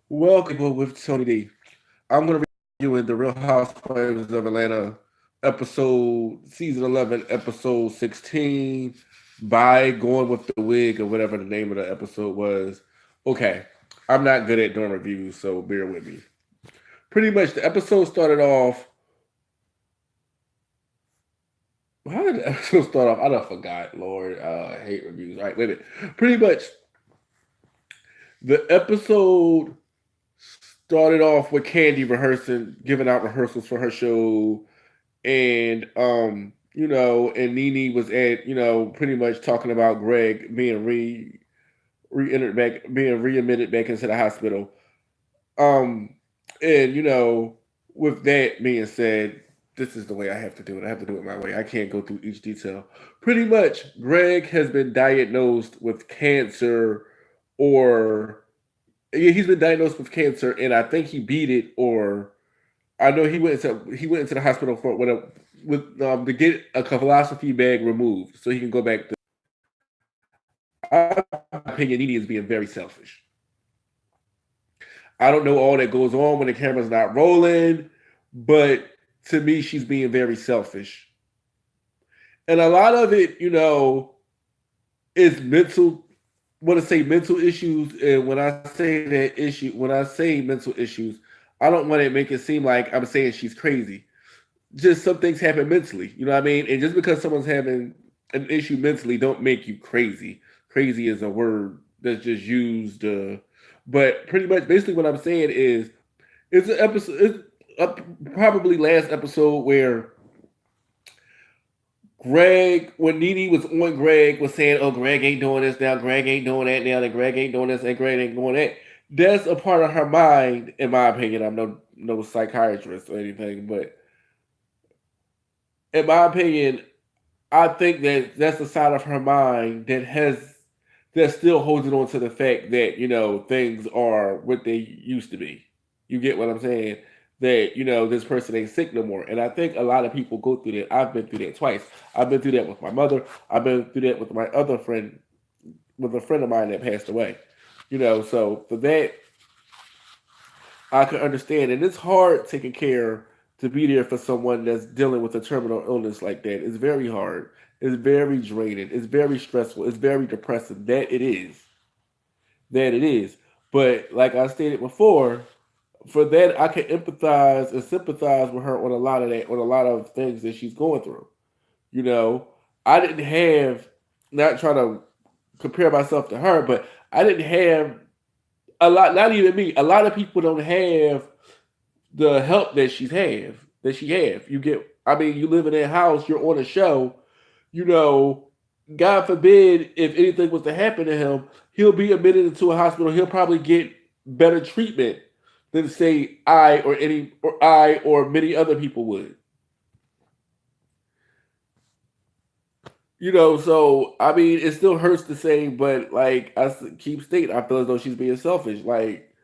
Welcome with Tony D. I'm going to be reviewing the Real Housewives of Atlanta season 11, episode 16, by going with the wig or whatever the name of the episode was. Okay, I'm not good at doing reviews, so bear with me. Pretty much the episode started off. How did the episode start off? I don't forgot, Lord. I hate reviews. All right, wait a minute. Pretty much the episode started off with Candy rehearsing, giving out rehearsals for her show, and and Nene was at, pretty much talking about Greg being re-entered back, being readmitted back into the hospital. Um, and with that being said, this is the way I have to do it. I have to do it my way. I can't go through each detail. Pretty much, Greg has been diagnosed with cancer, or yeah, he's been diagnosed with cancer, and I think he beat it, or I know he went into the hospital for to get a philosophy bag removed so he can go back to. My opinion, Nene is being very selfish. I don't know all that goes on when the camera's not rolling, but to me, she's being very selfish, and a lot of it, is mental. Want to say mental issues, and when I say that issue, when I say mental issues, I don't want to make it seem like I'm saying she's crazy. Just some things happen mentally. You know what I mean? And just because someone's having an issue mentally, don't make you crazy. Crazy is a word that's just used. But pretty much, basically, what I'm saying is, it's an episode. It's probably last episode where when Nene was on, Greg was saying, "Oh, Greg ain't doing this now. Greg ain't doing that now. And Greg ain't doing this, and Greg ain't doing that." That's a part of her mind, in my opinion. I'm no psychiatrist or anything, but in my opinion, I think that that's the side of her mind that still holds on to the fact that things are what they used to be. You get what I'm saying? That this person ain't sick no more, and I think a lot of people go through that. I've been through that twice. I've been through that with my mother. I've been through that with my other friend, with a friend of mine that passed away. So for that, I can understand, and it's hard taking care to be there for someone that's dealing with a terminal illness like that. It's very hard. It's very draining. It's very stressful. It's very depressing. That it is. That it is. But like I stated before, for that I can empathize and sympathize with her on a lot of that, on a lot of things that she's going through. You know, I didn't have, not trying to compare myself to her, but I didn't have a lot. Not even me. A lot of people don't have the help that she have. You get. I mean, you live in that house. You're on a show. You know, God forbid if anything was to happen to him, he'll be admitted into a hospital. He'll probably get better treatment than say I or many other people would. So I mean, it still hurts to say, but like keep stating, I feel as though she's being selfish. Like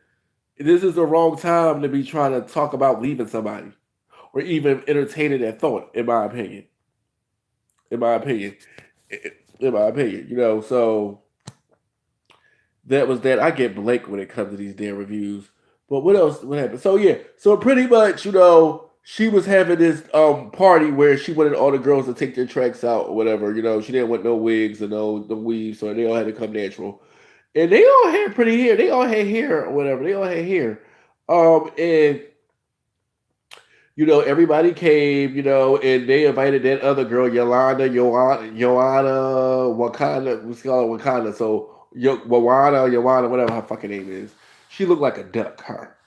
this is the wrong time to be trying to talk about leaving somebody or even entertaining that thought. In my opinion, in my opinion, So that was that. I get Blake when it comes to these damn reviews. But what else? What happened? So yeah, so pretty much, she was having this party where she wanted all the girls to take their tracks out or whatever. She didn't want no wigs or no weaves, so they all had to come natural. And they all had pretty hair. They all had hair or whatever. They all had hair. And everybody came, and they invited that other girl, Joanna, Wakanda, we call her Wakanda. So Joanna, whatever her fucking name is. She looked like a duck, her.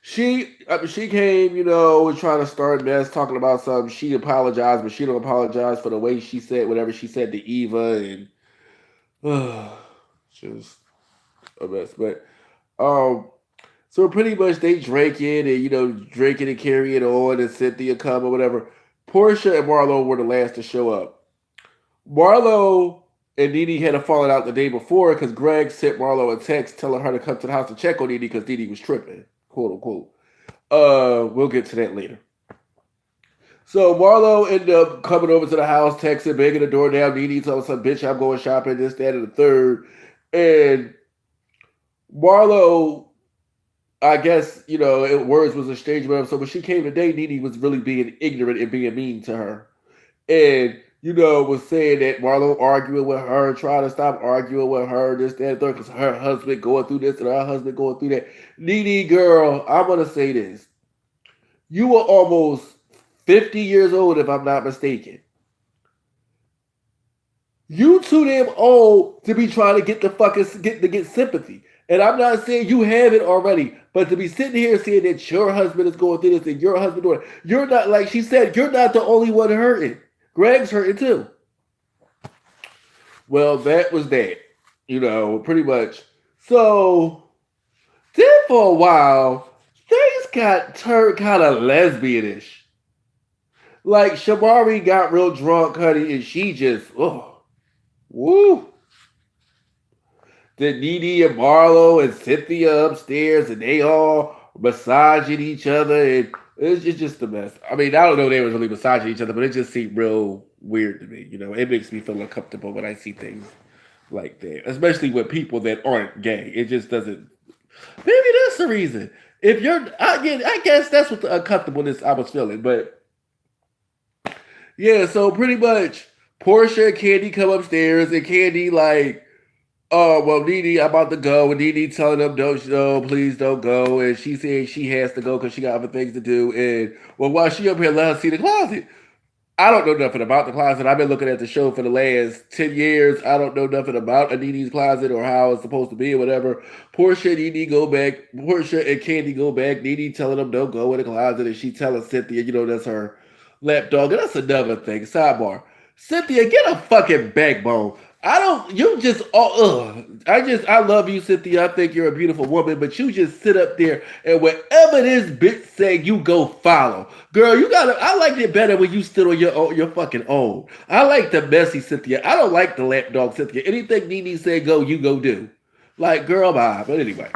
She came, and trying to start mess, talking about something. She apologized, but she don't apologize for the way she said whatever she said to Eva, and just a mess. But um, so pretty much they drank it, and drink it and carry it on, and Cynthia come or whatever. Portia and Marlo were the last to show up. Marlo and Nene had a falling out the day before because Greg sent Marlo a text telling her to come to the house to check on Nene because Nene was tripping, quote unquote. We'll get to that later. So Marlo ended up coming over to the house, texting, banging the door down. Nene told some bitch, I'm going shopping, this, that, and the third. And Marlo, I guess, words was exchanged with him. So when she came today, Nene was really being ignorant and being mean to her. And, was saying that Marlo arguing with her, trying to stop arguing with her, this, that, and third, because her husband going through this and her husband going through that. Nene, girl, I'm going to say this. You were almost 50 years old, if I'm not mistaken. You too damn old to be trying to get sympathy. And I'm not saying you have it already, but to be sitting here saying that your husband is going through this and your husband doing it, you're not, like she said, you're not the only one hurting. Greg's hurting too. Well, that was that. Pretty much. So then for a while, things got turned kind of lesbianish. Like Shamari got real drunk, honey, and she just, woo. The Nene and Marlo and Cynthia upstairs, and they all massaging each other, and it's just a mess. I mean, I don't know if they was really massaging each other, but it just seemed real weird to me. It makes me feel uncomfortable when I see things like that, especially with people that aren't gay. It just doesn't. Maybe that's the reason. If you're, I guess that's what the uncomfortableness I was feeling. But yeah, so pretty much, Portia and Candy come upstairs, and Candy like, oh, well, Nene, I'm about to go. And Nene telling them, don't, please don't go. And she saying she has to go because she got other things to do. And, well, while she up here, let her see the closet. I don't know nothing about the closet. I've been looking at the show for the last 10 years. I don't know nothing about a Nene's closet or how it's supposed to be or whatever. Portia and Nene go back. Portia and Candy go back. Nene telling them don't go in the closet. And she telling Cynthia, that's her lapdog. And that's another thing. Sidebar. Cynthia, get a fucking backbone. I don't, you just, I love you, Cynthia. I think you're a beautiful woman, but you just sit up there and whatever this bitch say, you go follow. Girl, I liked it better when you stood on your fucking own. I like the messy Cynthia. I don't like the lapdog Cynthia. Anything Nene said go, you go do. Like, girl, bye. But anyway.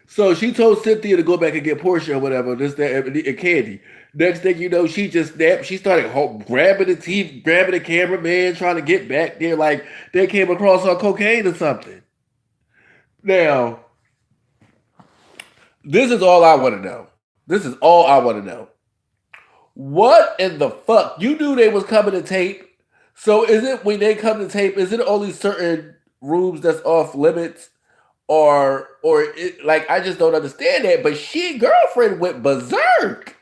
So she told Cynthia to go back and get Portia or whatever, this, that, and Candy. Next thing you know, she just snapped. She started grabbing the TV, grabbing the cameraman, trying to get back there like they came across on cocaine or something. Now, this is all I want to know. This is all I want to know. What in the fuck? You knew they was coming to tape. So is it when they come to tape, is it only certain rooms that's off limits? Like I just don't understand that. But girlfriend went berserk.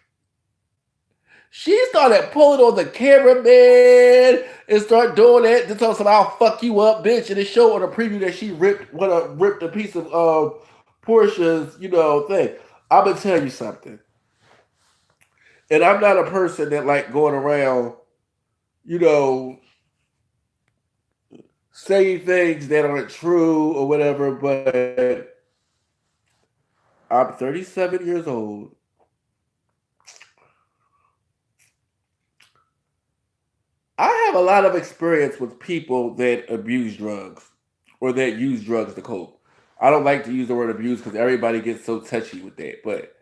She started pulling on the cameraman and start doing that to tell us I'll fuck you up, bitch. And it showed on a preview that she ripped a piece of Portia's, thing. I'm gonna tell you something. And I'm not a person that like going around, you know, saying things that aren't true or whatever, but I'm 37 years old. I have a lot of experience with people that abuse drugs or that use drugs to cope. I don't like to use the word abuse because everybody gets so touchy with that. But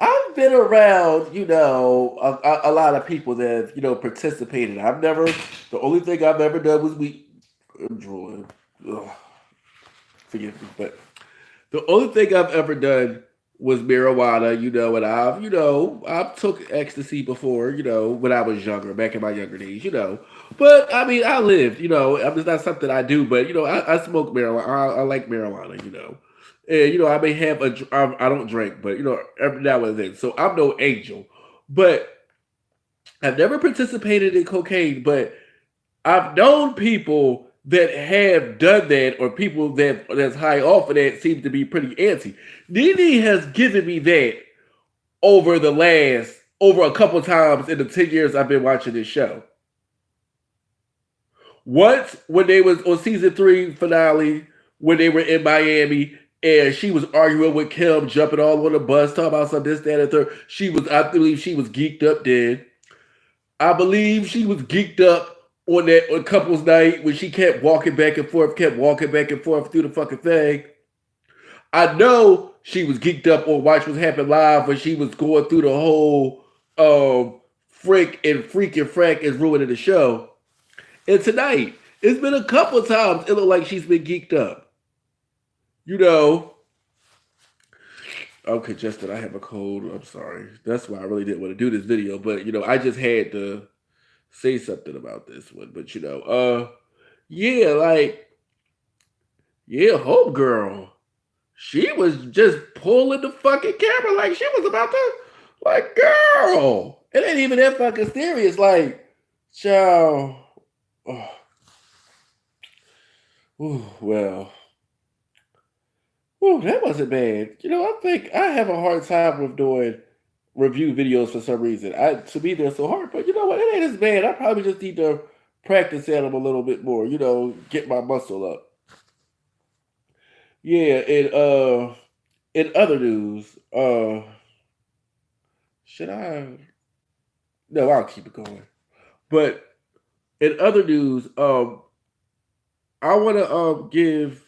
I've been around, a lot of people that have, participated. The only thing I've ever done was I'm drooling. Ugh, forgive me. But the only thing I've ever done was marijuana, and I've took ecstasy before, when I was younger, back in my younger days. But I mean, I lived, I mean, it's not something I do, but I smoke marijuana. I like marijuana. And I may have I don't drink, but every now and then. So I'm no angel, but I've never participated in cocaine, but I've known people that have done that, or people that's high off of that seem to be pretty antsy. Nene has given me that over a couple times in the 10 years I've been watching this show. Once when they was on season 3 finale, when they were in Miami, and she was arguing with Kim, jumping all on the bus, talking about some this, that, and third. I believe she was geeked up then. I believe she was geeked up on that couple's night when she kept walking back and forth through the fucking thing. I know she was geeked up on Watch What's Happen Live when she was going through the whole Freak and Frank is ruining the show. And tonight, it's been a couple of times it looked like she's been geeked up. you know, I'm congested. I have a cold. I'm sorry. That's why I really didn't want to do this video. But I just had to say something about this one. But yeah, like yeah, Hope Girl. She was just pulling the fucking camera like she was about to, like, girl. It ain't even that fucking serious. Like, child. Oh, ooh, well, ooh, that wasn't bad. I think I have a hard time with doing review videos for some reason. To me they're so hard, but you know what? It ain't as bad. I probably just need to practice at them a little bit more. Get my muscle up. Yeah, and in other news, should I? No, I'll keep it going. But in other news, I want to give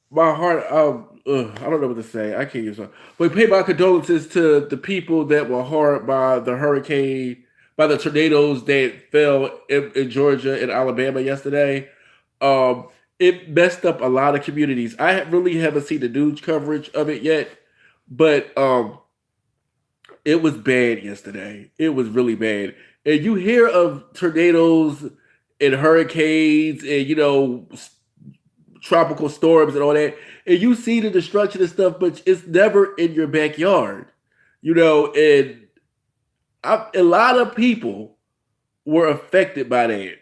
my heart. I don't know what to say. I can't use it. But pay my condolences to the people that were harmed by the hurricane, by the tornadoes that fell in Georgia and Alabama yesterday. Um, it messed up a lot of communities. I really haven't seen the news coverage of it yet, but it was bad yesterday. It was really bad. And you hear of tornadoes and hurricanes and tropical storms and all that, and you see the destruction and stuff, but it's never in your backyard. And a lot of people were affected by that,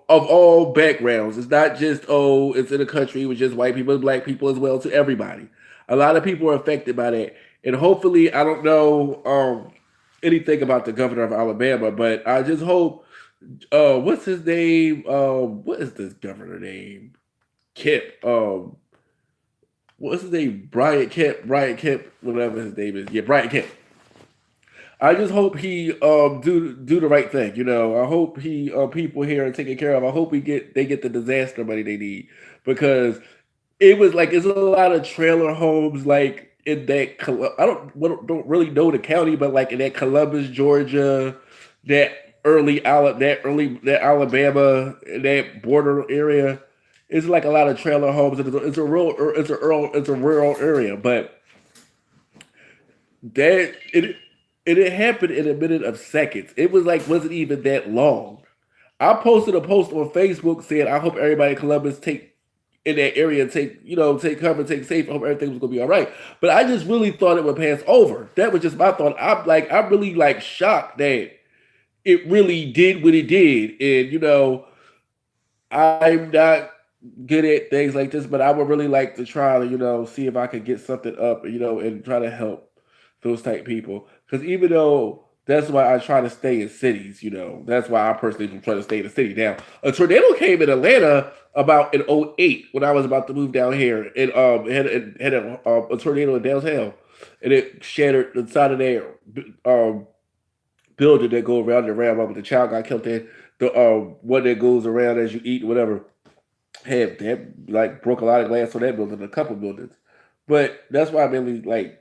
of all backgrounds. It's not just, oh, it's in a country with just white people and black people as well, to everybody. A lot of people are affected by that. And hopefully, I don't know anything about the governor of Alabama, but I just hope, what's his name? What is this governor name? Kemp. What's his name? Brian Kemp, whatever his name is. Yeah, Brian Kemp. I just hope he do the right thing. I hope he people here are taken care of. I hope they get the disaster money they need, because it was like it's a lot of trailer homes like in that don't really know the county, but like in that Columbus, Georgia, that that Alabama, that border area. It's like a lot of trailer homes. It's a rural area, but that it happened in a minute of seconds. It was like wasn't even that long. I posted a post on Facebook saying I hope everybody in Columbus take in that area take cover, take safe. I hope everything was gonna be all right. But I just really thought it would pass over. That was just my thought. I'm really like shocked that it really did what it did, and I'm not good at things like this, but I would really like to try to, see if I could get something up, and try to help those type people. Because even though that's why I try to stay in cities, that's why I personally try to stay in the city. Now, a tornado came in Atlanta about in '08 when I was about to move down here, and had a tornado in downtown, and it shattered the side of their um, building that go around and around. But the child got killed there. The one that goes around as you eat, whatever had like broke a lot of glass on that building, a couple buildings. But that's why I mainly like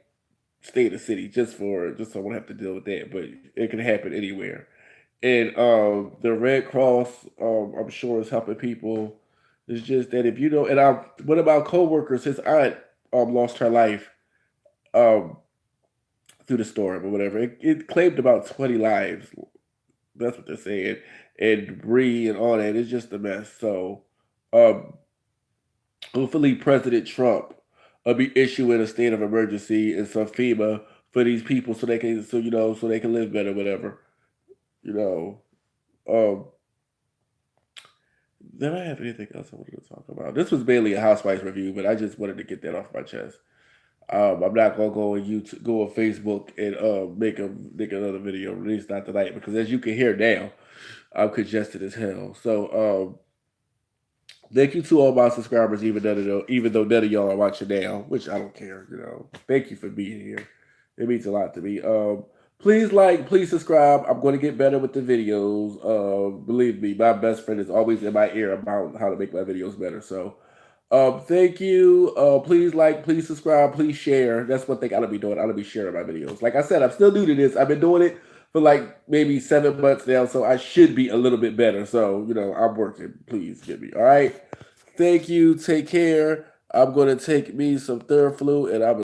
stay in the city just so I won't have to deal with that. But it can happen anywhere. And the Red Cross, I'm sure is helping people. It's just that if you know, and I one of my coworkers, his aunt lost her life um through the storm or whatever. It claimed about 20 lives. That's what they're saying, and debris and all that. It's just a mess. So um hopefully, President Trump will be issuing a state of emergency and some FEMA for these people so they can so they can live better, whatever. You know. Um, did I have anything else I wanted to talk about? This was mainly a Housewives review, but I just wanted to get that off my chest. I'm not gonna go on YouTube, go on Facebook, and make another video. At least not tonight, because as you can hear now, I'm congested as hell. So thank you to all my subscribers, even though none of y'all are watching now, which I don't care. Thank you for being here. It means a lot to me. Please like, please subscribe. I'm going to get better with the videos. Believe me, my best friend is always in my ear about how to make my videos better. So, thank you. Please like, please subscribe, please share. That's one thing I gotta be doing. I gotta be sharing my videos. Like I said, I'm still new to this. I've been doing it for like maybe 7 months now, so I should be a little bit better. So, I'm working. Please get me. All right. Thank you. Take care. I'm gonna take me some Theraflu, and I'm